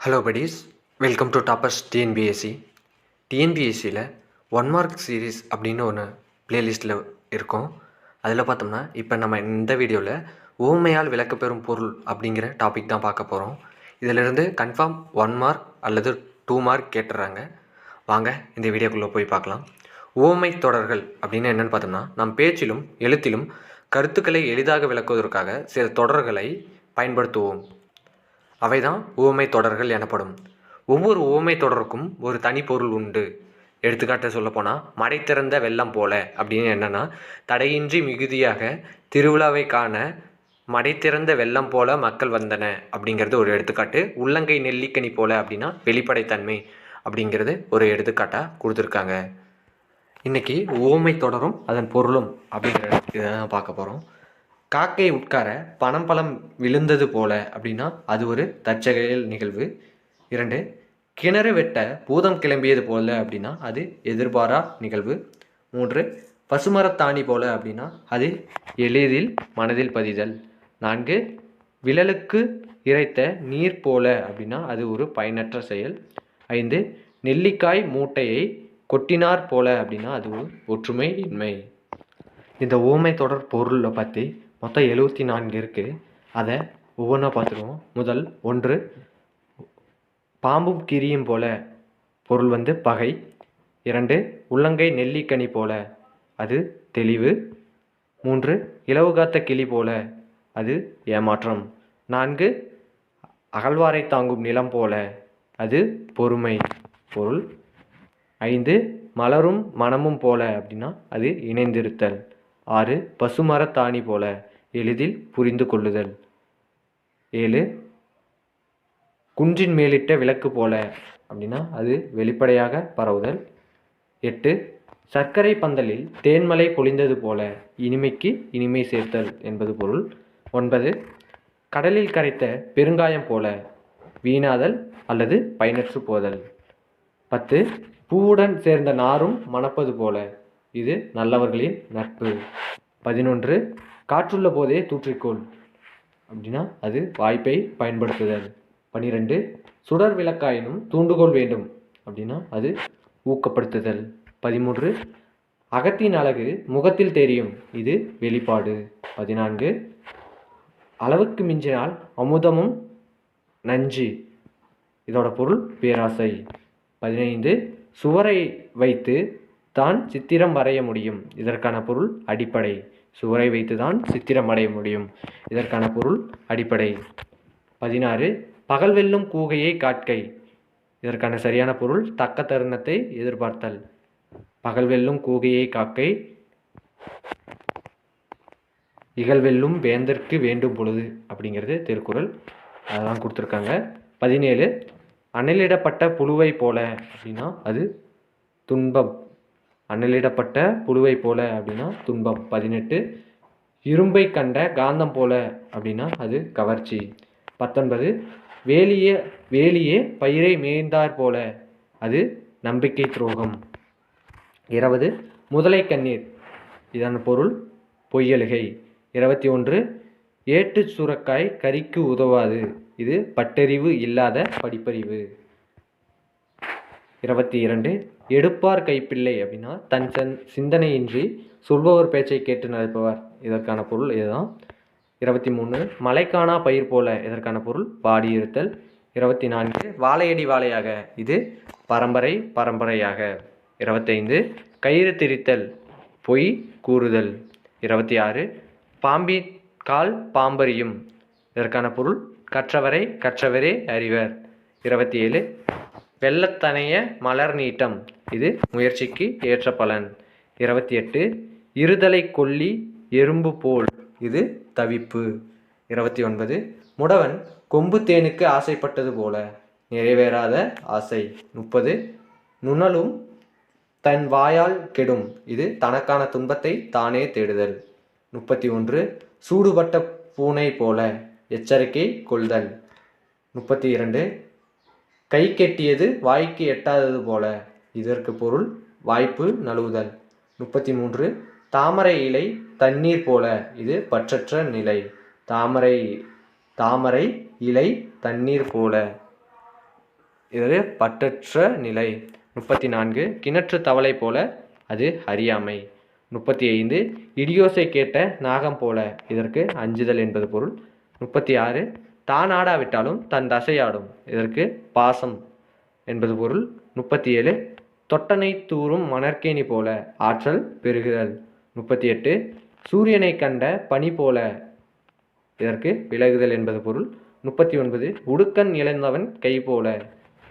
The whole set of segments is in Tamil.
Hello buddies, welcome to toppers TNPSC. டிஎன்பிஎஸ்சியில் 1 மார்க் சீரீஸ் அப்படின்னு ஒன்று ப்ளேலிஸ்ட்டில் இருக்கும். அதில் பார்த்தோம்னா இப்போ நம்ம இந்த வீடியோவில் ஊமையால் விளக்கப்பெறும் பொருள் அப்படிங்கிற டாபிக் தான் பார்க்க போகிறோம். இதிலிருந்து கன்ஃபார்ம் 1 மார்க் அல்லது 2 மார்க் கேட்டுறாங்க. வாங்க இந்த வீடியோக்குள்ளே போய் பார்க்கலாம். ஊமை தொடர்கள் அப்படின்னு என்னென்னு பார்த்தோம்னா, நம் பேச்சிலும் எழுத்திலும் கருத்துக்களை எளிதாக விளக்குவதற்காக சில தொடர்களை பயன்படுத்துவோம். அவைதான் உவமை தொடர்கள் எனப்படும். ஒவ்வொரு உவமை தொடருக்கும் ஒரு தனி பொருள் உண்டு. எடுத்துக்காட்ட சொல்லப்போனால், மடை திறந்த வெள்ளம் போல அப்படின்னு என்னென்னா, தடையின்றி மிகுதியாக திருவிழாவை காண மடை திறந்த வெள்ளம் போல மக்கள் வந்தன அப்படிங்கிறது ஒரு எடுத்துக்காட்டு. உள்ளங்கை நெல்லிக்கனி போல அப்படின்னா வெளிப்படைத்தன்மை அப்படிங்கிறது ஒரு எடுத்துக்காட்டாக கொடுத்துருக்காங்க. இன்றைக்கி உவமை தொடரும் அதன் பொருளும் அப்படிங்கிற இதை தான் பார்க்க போகிறோம். காக்கை உட்கார பனம்பழம் விழுந்தது போல அப்படின்னா அது ஒரு தற்செயல் நிகழ்வு. 2, கிணறு வெட்ட பூதம் கிளம்பியது போல அப்படின்னா அது எதிர்பாரா நிகழ்வு. 3, பசுமரத்தாணி போல அப்படின்னா அது எளிதில் மனதில் பதிதல். 4, விழலுக்கு இறைத்த நீர் போல அப்படின்னா அது ஒரு பயனற்ற செயல். 5, நெல்லிக்காய் மூட்டையை கொட்டினார் போல அப்படின்னா அது ஒரு ஒற்றுமை இன்மை. இந்த ஊமை தொடர் பொருளை பற்றி மொத்தம் 74 இருக்குது. அதை ஒவ்வொன்றா பார்த்துருவோம். முதல் 1, பாம்பும் கிரியும் போல பொருள் பகை. 2, உள்ளங்கை நெல்லிக்கனி போல அது தெளிவு. 3, இலவு காத்த கிளி போல அது ஏமாற்றம். 4, அகழ்வாரை தாங்கும் நிலம் போல அது பொறுமை பொருள். 5, மலரும் மனமும் போல அப்படின்னா அது இணைந்திருத்தல். 6, பசுமரத்தாணி போல எளிதில் புரிந்து கொள்ளுதல். 7, குன்றின் மேலிட்ட விளக்கு போல அப்படின்னா அது வெளிப்படையாக பரவுதல். 8, சர்க்கரை பந்தலில் தேன்மலை பொழிந்தது போல இனிமைக்கு இனிமை சேர்த்தல் என்பது பொருள். 9, கடலில் கரைத்த பெருங்காயம் போல வீணாதல் அல்லது பயனற்று போதல். 10, பூவுடன் சேர்ந்த நாரும் மணப்பது போல இது நல்லவர்களின் நட்பு. 11, காற்றுள்ள போதே தூற்றிக்கொள் அப்படின்னா அது வாய்ப்பை பயன்படுத்துதல். 12, சுடர் விளக்காயினும் தூண்டுகோல் வேண்டும் அப்படின்னா அது ஊக்கப்படுத்துதல். 13, அகத்தின் அழகு முகத்தில் தெரியும் இது வெளிப்பாடு. 14, அளவுக்கு மிஞ்சினால் அமுதமும் நஞ்சு இதோட பொருள் பேராசை. 15, சுவரை வைத்து தான் சித்திரம் வரைய முடியும் இதற்கான பொருள் அடிப்படை. சுவரை வைத்து தான் சித்திரம் வரைய முடியும் இதற்கான பொருள் அடிப்படை. 16, பகல் வெல்லும் கூகையை காட்கை இதற்கான சரியான பொருள் தக்க தருணத்தை எதிர்பார்த்தல். பகல் வெல்லும் கூகையை காக்கை இகழ்வெல்லும் வேந்தற்கு வேண்டும் பொழுது அப்படிங்கிறது திருக்குறள். அதெல்லாம் கொடுத்துருக்காங்க. 17, அனலிடப்பட்ட புழுவை போல அப்படின்னா அது துன்பம். அனலிடப்பட்ட புழுவை போல அப்படின்னா துன்பம். 18, இரும்பை கண்ட காந்தம் போல அப்படின்னா அது கவர்ச்சி. 19, வேலியே பயிரை மேய்ந்தார் போல அது நம்பிக்கை துரோகம். 20, முதலை கண்ணீர் இதன் பொருள் பொய்யலுகை. 21, ஏட்டு சுரக்காய் கறிக்கு உதவாது இது பட்டறிவு இல்லாத படிப்பறிவு. 22, எடுப்பார் கைப்பிள்ளை அப்படின்னா தன் சிந்தனையின்றி சொல்பவர் பேச்சை கேட்டு நடப்பவர் இதற்கான பொருள் இதுதான். 23, மலைக்கானா பயிர் போல இதற்கான பொருள் பாடியிருத்தல். 24, வாழையடி வாழையாக இது பரம்பரையாக. 25, கயிறு திரித்தல் பொய் கூறுதல். 26, பாம்பின் கால் பாம்பறியும் இதற்கான பொருள் கற்றவரே அறிவர். 27, வெள்ளத்தனைய மலர் நீட்டம் இது முயற்சிக்கு ஏற்ற பலன். 28, இருதலை கொல்லி எறும்பு போல் இது தவிப்பு. 29, முடவன் கொம்பு தேனுக்கு ஆசைப்பட்டது போல நிறைவேறாத ஆசை. 30, நுணலும் தன் வாயால் கெடும் இது தனக்கான துன்பத்தை தானே தேடுதல். 31, சூடுபட்ட பூனை போல எச்சரிக்கை கொள்தல். 32, கை கெட்டியது வாய்க்கு எட்டாதது போல இதற்கு பொருள் வாய்ப்பு நழுவுதல். 33, தாமரை இலை தண்ணீர் போல இது பற்றற்ற நிலை. தாமரை இலை தண்ணீர் போல. இது பற்றற்ற நிலை. 34 கிணற்று தவளை போல அது அறியாமை. 35 இடியோசை கேட்ட நாகம் போல இதற்கு அஞ்சுதல் என்பது பொருள். 36 தான் ஆடாவிட்டாலும் தன் தசையாடும் இதற்கு பாசம் என்பது பொருள். 37 தொட்டனை தூறும் மணற்கேணி போல ஆற்றல் பெருகுதல். 38 சூரியனை கண்ட பனி போல இதற்கு விலகுதல் என்பது பொருள். 39 உடுக்கண் இழந்தவன் கை போல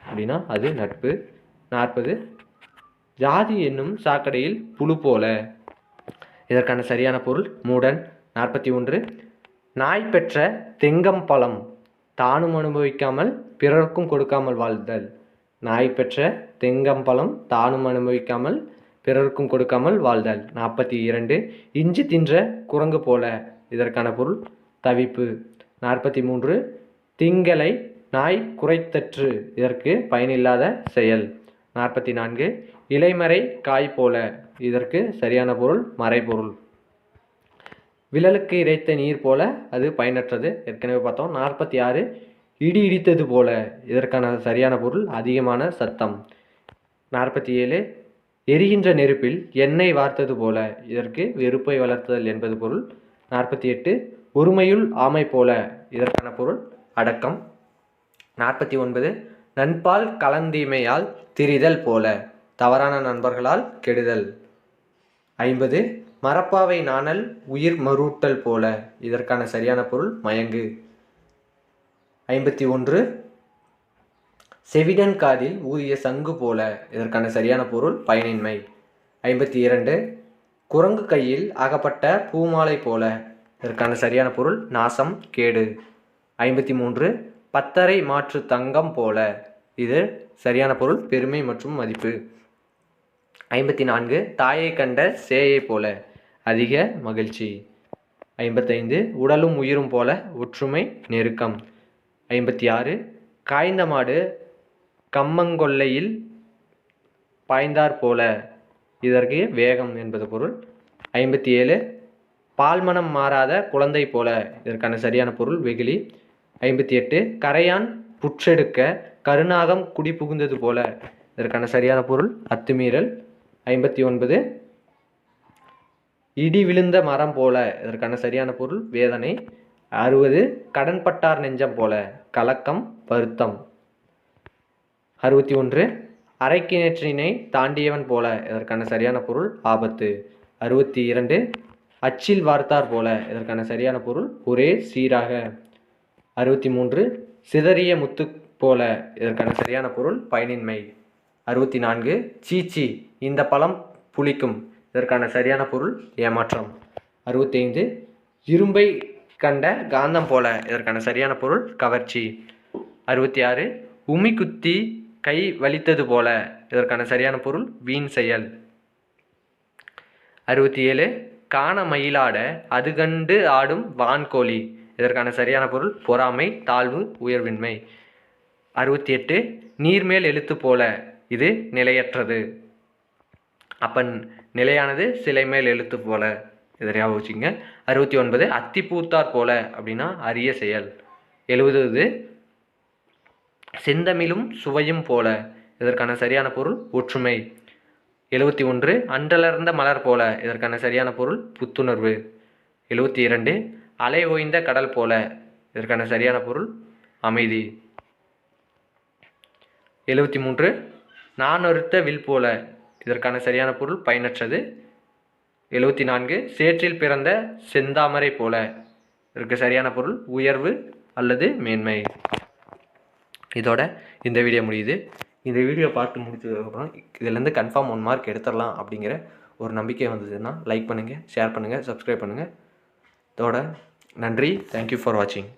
அப்படின்னா அது நட்பு. 40 ஜாதி என்னும் சாக்கடையில் புழு போல இதற்கான சரியான பொருள் மூடன். 41 நாய் பெற்ற தெங்கம்பழம் தானும் அனுபவிக்காமல் பிறருக்கும் கொடுக்காமல் வாழ்தல். நாய் பெற்ற தெங்கம்பழம் தானும் அனுபவிக்காமல் பிறருக்கும் கொடுக்காமல் வாழ்தல். 42 இஞ்சி தின்ற குரங்கு போல இதற்கான பொருள் தவிப்பு. 43 திங்களை நாய் குறைத்தற்று இதற்கு பயனில்லாத செயல். 44 இலைமறை காய் போல இதற்கு சரியான பொருள் மறைபொருள். விழலுக்கு இறைத்த நீர் போல அது பயனற்றது ஏற்கனவே பார்த்தோம். 46 இடி இடித்தது போல இதற்கான சரியான பொருள் அதிகமான சத்தம். 47 எரிகின்ற நெருப்பில் எண்ணெய் வார்த்தது போல இதற்கு வெறுப்பை வளர்த்துதல் என்பது பொருள். 48 ஒருமையுள் ஆமை போல இதற்கான பொருள் அடக்கம். 49 நண்பால் கலந்தீமையால் திரிதல் போல தவறான நண்பர்களால் கெடுதல். 50 மரப்பாவை நாணல் உயிர் மறுட்டல் போல இதற்கான சரியான பொருள் மயங்கு. 51 செவிடன் காதில் ஊதிய சங்கு போல இதற்கான சரியான பொருள் பயனின்மை. 52 குரங்கு கையில் அகப்பட்ட பூமாலை போல இதற்கான சரியான பொருள் நாசம் கேடு. 53 பத்தரை மாற்று தங்கம் போல இது சரியான பொருள் பெருமை மற்றும் மதிப்பு. 54 தாயை கண்ட சேயை போல அதிக மகிழ்ச்சி. 55 உடலும் உயிரும் போல ஒற்றுமை நெருக்கம். 56 காய்ந்த மாடு கம்மங்கொல்லையில் பாய்ந்தார் போல இதற்கு வேகம் என்பது பொருள். 57 பால்மனம் மாறாத குழந்தை போல இதற்கான சரியான பொருள் வெகுளி. 58 கரையான் புற்றெடுக்க கருநாகம் குடி புகுந்தது போல இதற்கான சரியான பொருள் அத்துமீறல். 59 இடி விழுந்த மரம் போல இதற்கான சரியான பொருள் வேதனை. 60 கடன்பட்டார் நெஞ்சம் போல கலக்கம் வருத்தம். 61 அரைக்கிணற்றினை தாண்டியவன் போல இதற்கான சரியான பொருள் ஆபத்து. 62 அச்சில் வார்த்தார் போல இதற்கான சரியான பொருள் ஒரே சீராக. 63 சிதறிய முத்து போல இதற்கான சரியான பொருள் பயனின்மை. 64 சீச்சி இந்த பழம் புளிக்கும் இதற்கான சரியான பொருள் ஏமாற்றம். 65 இரும்பை கண்ட காந்தம் போல இதற்கான சரியான பொருள் கவர்ச்சி. 66 உமி குத்தி கை வலித்தது போல இதற்கான சரியான பொருள் வீண் செயல். 67 காண மயிலாட அது கண்டு ஆடும் வான்கோழி இதற்கான சரியான பொருள் பொறாமை தாழ்வு உயர்வின்மை. 68 நீர்மேல் எழுத்து போல இது நிலையற்றது. அப்பன் நிலையானது சிலை மேல் எழுத்து போல இதை ஞாபகம் வச்சுங்க. 69 அத்தி பூத்தார் போல அப்படின்னா அரிய செயல். 70 செந்தமிழும் சுவையும் போல இதற்கான சரியான பொருள் ஒற்றுமை. 71 அன்றலர்ந்த மலர் போல இதற்கான சரியான பொருள் புத்துணர்வு. 72 அலை ஓய்ந்த கடல் போல இதற்கான சரியான பொருள் அமைதி. 73 நான் ஒருத்த வில் போல இதற்கான சரியான பொருள் பயனற்றது. 74 சேற்றில் பிறந்த செந்தாமரை போல இதற்கு சரியான பொருள் உயர்வு அல்லது மேன்மை. இதோட இந்த வீடியோ முடியுது. இந்த வீடியோ பார்த்து முடிச்சதுக்கப்புறம் இதிலேருந்து கன்ஃபார்ம் 1 மார்க் எடுத்துடலாம் அப்படிங்கிற ஒரு நம்பிக்கை வந்ததுன்னா லைக் பண்ணுங்கள், ஷேர் பண்ணுங்கள், சப்ஸ்கிரைப் பண்ணுங்கள். இதோட நன்றி. தேங்க்யூ ஃபார் வாட்சிங்.